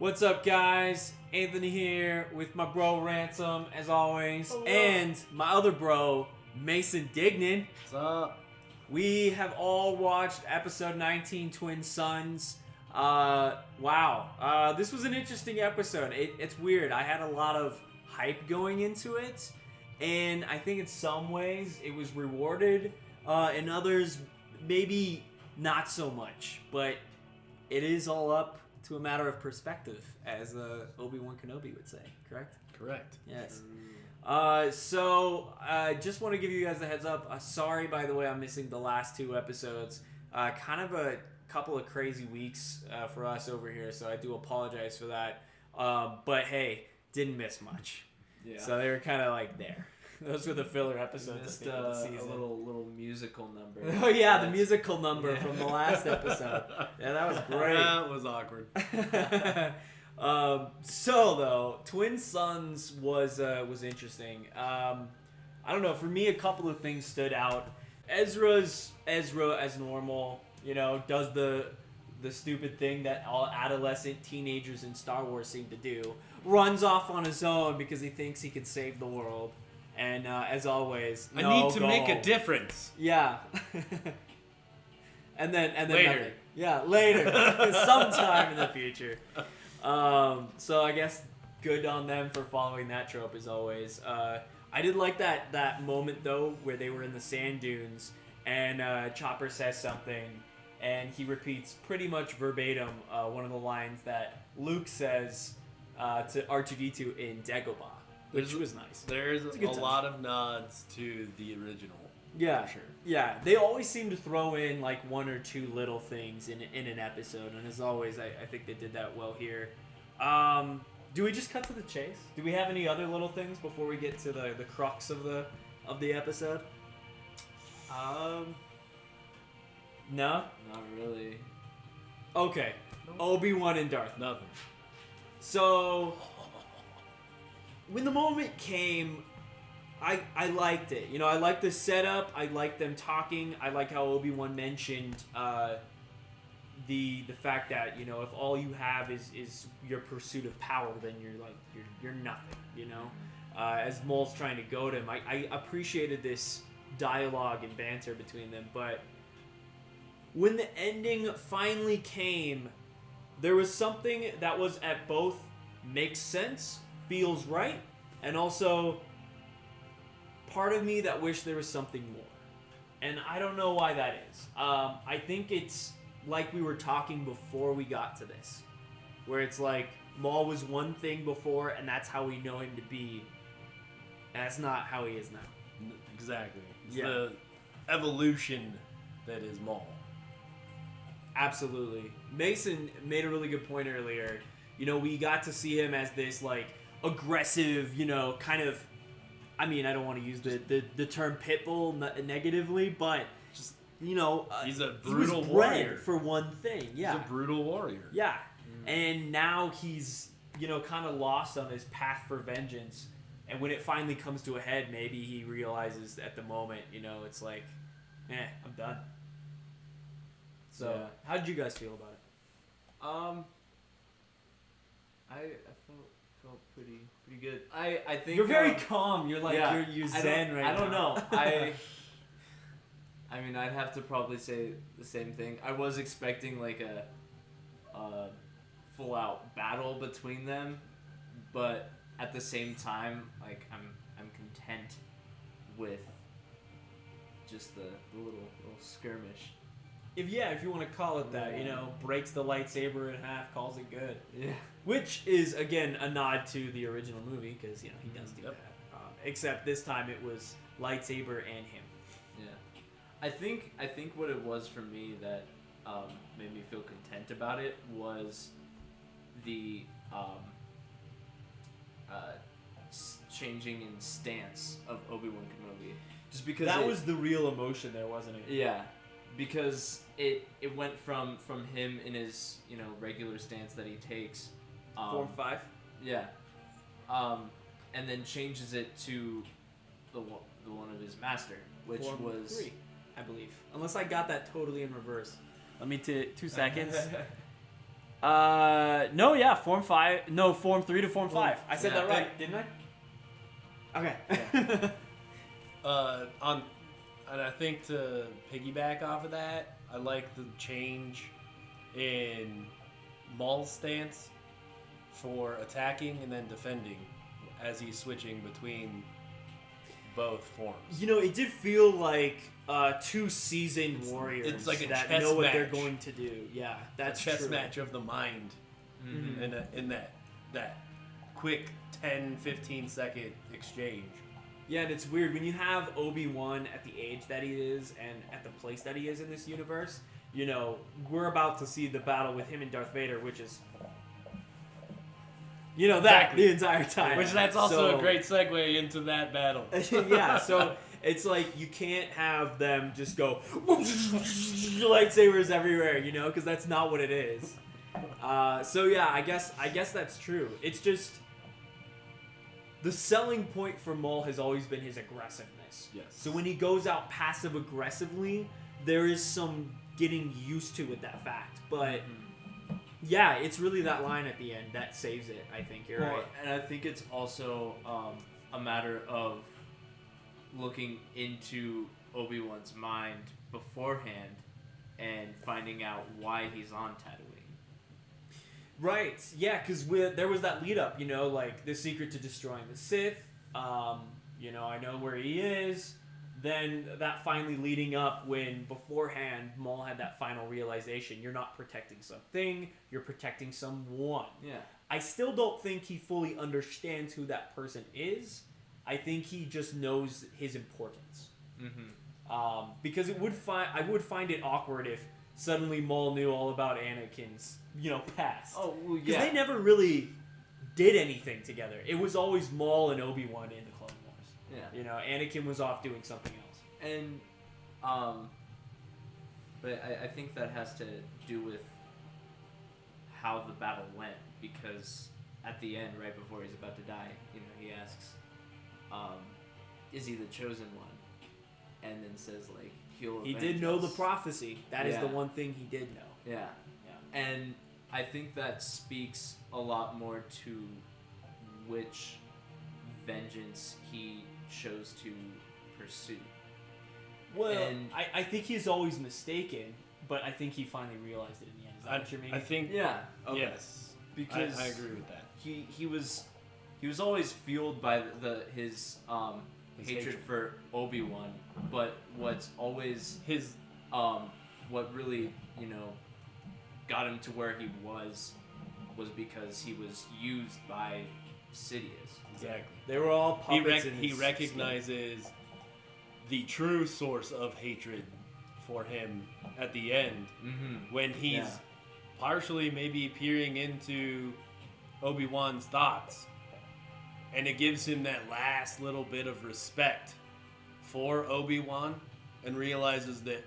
What's up, guys? Anthony here with my bro Ransom, as always, Hello. and my other bro, Mason Dignan. What's up? We have all watched episode 19, Twin Sons. Wow. This was an interesting episode. It's weird. I had a lot of hype going into it, and I think in some ways it was rewarded. In others, maybe not so much. But it is all up to a matter of perspective, as Obi-Wan Kenobi would say, correct? Correct. Yes. Just want to give you guys a heads up. Sorry, by the way, I'm missing the last two episodes. Kind of a couple of crazy weeks for us over here, so I do apologize for that. But hey, didn't miss much. Yeah. So they were kind of like there. Those were the filler episodes Missed of the a season. little musical number. Oh yeah, the musical number from the last episode. Yeah, that was great. That was awkward. Though, Twin Sons was interesting. I don't know. For me, a couple of things stood out. Ezra as normal. You know, does the stupid thing that all adolescent teenagers in Star Wars seem to do. Runs off on his own because he thinks he can save the world. And as always, I need to make a difference. Yeah. and then Later. nothing. Yeah, later. Sometime in the future. So I guess good on them for following that trope as always. I did like that moment though where they were in the sand dunes and Chopper says something and he repeats pretty much verbatim one of the lines that Luke says to R2-D2 in Dagobah. Which was nice. There's It's a a good touch. lot of nods to the original. Yeah, For sure. yeah. They always seem to throw in like one or two little things in an episode, and as always, I think they did that well here. Do we just cut to the chase? Do we have any other little things before we get to the crux of the episode? No. Not really. Okay. Obi-Wan and Darth. Nothing. So when the moment came, I liked it. You know, I liked the setup. I liked them talking. I like how Obi-Wan mentioned the fact that, you know, if all you have is your pursuit of power, then you're nothing. You know, as Maul's trying to goad him, I appreciated this dialogue and banter between them. But when the ending finally came, there was something that was at both makes sense, feels right, and also part of me that wished there was something more. And I don't know why that is. I think it's like we were talking before we got to this, where it's like Maul was one thing before, and that's how we know him to be. And that's not how he is now. Exactly. It's Yeah. the evolution that is Maul. Absolutely. Mason made a really good point earlier. You know, we got to see him as this, like, aggressive, you know, kind of... I mean, I don't want to use the term pitbull negatively, but, Just you know... he's a he brutal was bred warrior. for one thing, yeah. He's a brutal warrior. Yeah. And now he's, you know, kind of lost on his path for vengeance. And when it finally comes to a head, maybe he realizes at the moment, you know, it's like, I'm done. So, Yeah. how did you guys feel about it? I felt pretty good. I think You're very calm. You're like yeah, you're zen right now. I don't know. I mean, I'd have to probably say the same thing. I was expecting like a full out battle between them, but at the same time, like I'm content with just the little skirmish. If you want to call it that, you know, breaks the lightsaber in half, calls it good. Yeah. Which is again a nod to the original movie because you know he does do Yep. that. Except this time it was lightsaber and him. Yeah, I think what it was for me that made me feel content about it was the changing in stance of Obi-Wan Kenobi, just because That was the real emotion there, wasn't it? yeah, because it went from him in his regular stance that he takes, Form 5. yeah, and then changes it to the one of his master, which Form was 3, I believe. Unless I got that totally in reverse. Let me 2 seconds. No, yeah, Form 5. No, Form 3 to Form 5. I said yeah, that right, didn't I? Okay. And I think to piggyback off of that, I like the change in Maul's stance for attacking and then defending as he's switching between both forms. You know, it did feel like two seasoned warriors it's like a that chess know what they're match. going to do. Yeah, that's a chess true. match of the mind in that quick 10, 15 second exchange. Yeah, and it's weird when you have Obi-Wan at the age that he is and at the place that he is in this universe. You know, we're about to see the battle with him and Darth Vader, which is, you know, that Exactly. the entire time. Which that's also So- a great segue into that battle. Yeah, so it's like you can't have them just go lightsabers everywhere, you know, because that's not what it is. So yeah, I guess that's true. It's just the selling point for Maul has always been his aggressiveness. Yes. So when he goes out passive aggressively, there is some getting used to with that fact. But yeah, it's really that line at the end that saves it. I think you're right. And I think it's also a matter of looking into Obi-Wan's mind beforehand and finding out why he's on Tatooine. Right, yeah, because there was that lead up, you know, like the secret to destroying the Sith. You know, I know where he is. Then that finally leading up when beforehand Maul had that final realization: you're not protecting something, you're protecting someone. Yeah. I still don't think he fully understands who that person is. I think he just knows his importance. Because I would find it awkward if suddenly Maul knew all about Anakin's, you know, past. Oh, well, Because yeah. they never really did anything together. It was always Maul and Obi-Wan in the Clone Wars. Yeah. You know, Anakin was off doing something else. And, but I think that has to do with how the battle went, because at the end, right before he's about to die, you know, he asks, is he the chosen one? And then says, like, he'll He avenge did know the us. prophecy. That is the Yeah. one thing he did know. Yeah. Yeah. And I think that speaks a lot more to which vengeance he chose to pursue. Well, And- I think he's always mistaken, but I think he finally realized it in the end. Is that what you mean? I think Yeah. Okay. yes. Because I agree with that. he was always fueled by his His hatred hatred. for Obi-Wan, but what's always His what really, you know, got him to where he was because he was used by Sidious. exactly. They were all puppets in He his recognizes the true source of hatred for him at the end when he's Yeah. partially maybe peering into Obi-Wan's thoughts, and it gives him that last little bit of respect for Obi-Wan, and realizes that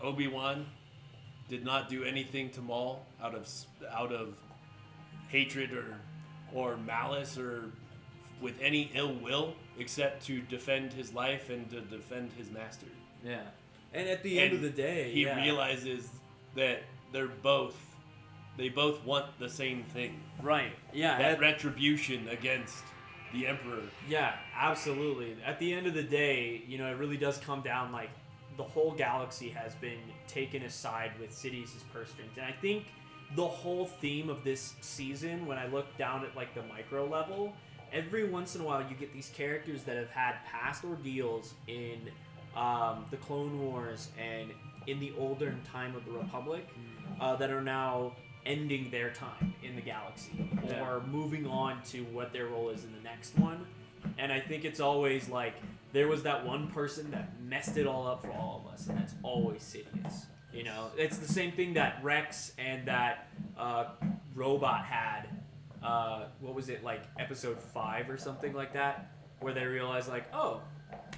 Obi-Wan did not do anything to Maul out of hatred or malice or with any ill will, except to defend his life and to defend his master. Yeah. And at the end of the day, he yeah. realizes that they both want the same thing. Right. Yeah. That retribution against the Emperor. Yeah, absolutely. At the end of the day, you know, it really does come down like the whole galaxy has been taken aside with Sidious's purse strings. And I think the whole theme of this season, when I look down at like the micro level, every once in a while you get these characters that have had past ordeals in the Clone Wars and in the older time of the Republic that are now ending their time in the galaxy or moving on to what their role is in the next one. And I think it's always like there was that one person that messed it all up for all of us, and that's always Sidious. You know, it's the same thing that Rex and that robot had. What was it, like episode 5 or something like that, where they realized like, oh,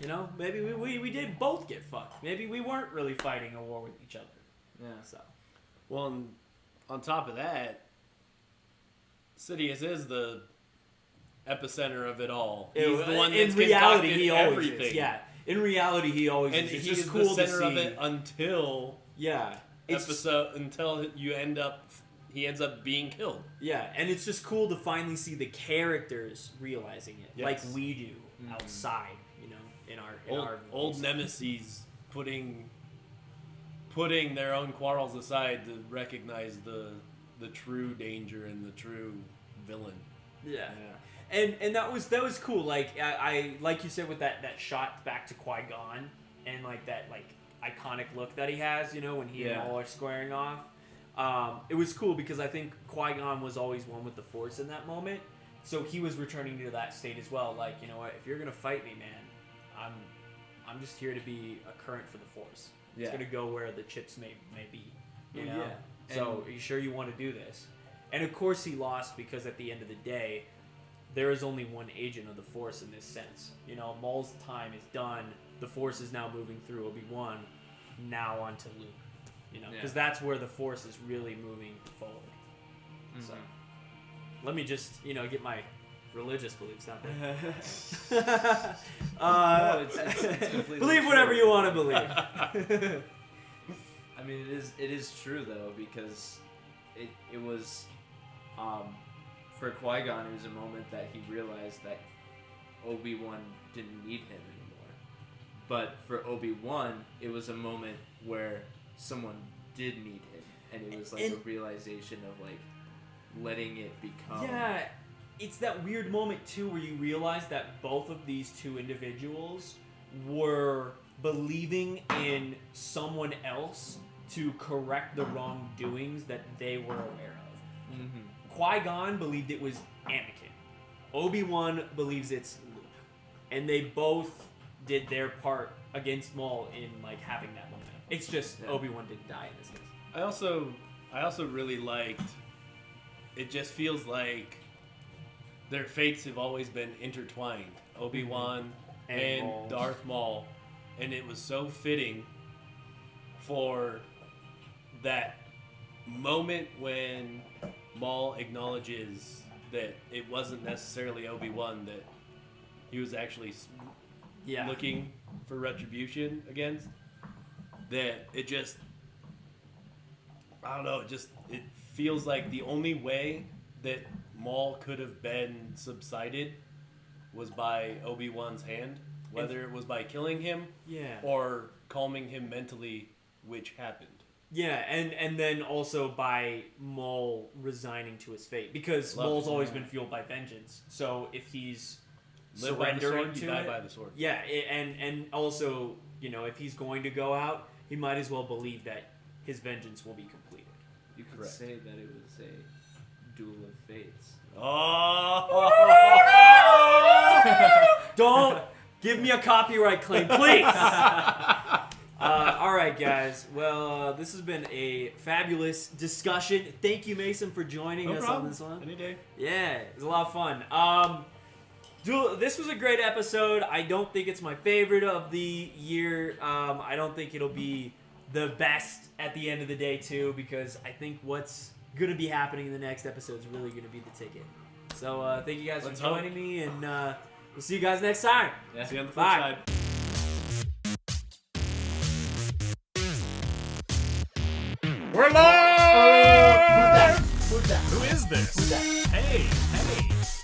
you know, maybe we did both get fucked. Maybe we weren't really fighting a war with each other. Yeah. So. Well, and on top of that, Sidious is the epicenter of it all. He's the one that's in reality concocted he always everything. is. Yeah. In reality he always And is. It's he's just the cool to center see. of it until Yeah. It's until you end up he ends up being killed. Yeah, and it's just cool to finally see the characters realizing it, Yes. like we do outside, you know, in our old nemesis putting their own quarrels aside to recognize the true danger and the true villain. Yeah. And that was cool. Like I like you said with that shot back to Qui-Gon and like that like iconic look that he has, you know, when he and Maul are squaring off. It was cool because I think Qui-Gon was always one with the Force in that moment. So he was returning to that state as well. Like, you know what, if you're gonna fight me, man, I'm just here to be a current for the Force. It's gonna go where the chips may be. You know? Yeah. So are you sure you want to do this? And of course he lost because at the end of the day, there is only one agent of the Force in this sense. You know, Maul's time is done. The Force is now moving through Obi-Wan, now onto Luke. You know, because that's where the Force is really moving forward. Mm-hmm. So, let me just, you know, get my religious beliefs out there. No, it's completely believe whatever you want to believe. I mean, it is true though, because it was for Qui-Gon, it was a moment that he realized that Obi-Wan didn't need him anymore. But for Obi-Wan, it was a moment where someone did need him, and it was like a realization of like letting it become. Yeah, it's that weird moment too where you realize that both of these two individuals were believing in someone else to correct the wrongdoings that they were aware of. Mm-hmm. Qui-Gon believed it was Anakin. Obi-Wan believes it's Luke. And they both did their part against Maul in like having that moment. It's just Obi-Wan didn't die in this case. I also really liked. It just feels like their fates have always been intertwined. Obi-Wan and Maul. Darth Maul, and it was so fitting for that moment when Maul acknowledges that it wasn't necessarily Obi-Wan that he was actually looking for retribution against. That it just, I don't know, it feels like the only way that Maul could have been subsided was by Obi-Wan's hand, whether it was by killing him or calming him mentally, which happened. Yeah, and then also by Maul resigning to his fate, because Maul's always been fueled by vengeance. So if he's live by the surrendering sword, to you die it, by the sword. Yeah, and also, you know, if he's going to go out, he might as well believe that his vengeance will be completed. You could say that it was a duel of fates. Oh! Don't give me a copyright claim, please. All right, guys. Well, this has been a fabulous discussion. Thank you, Mason, for joining us on this one. Any day. Yeah, it was a lot of fun. This was a great episode. I don't think it's my favorite of the year. I don't think it'll be the best at the end of the day, too, because I think what's going to be happening in the next episode is really going to be the ticket. So thank you guys for joining me, and we'll see you guys next time. Yeah. See you on the flip Bye. side. We're live! Who's that? Who is this? Who's that? Hey.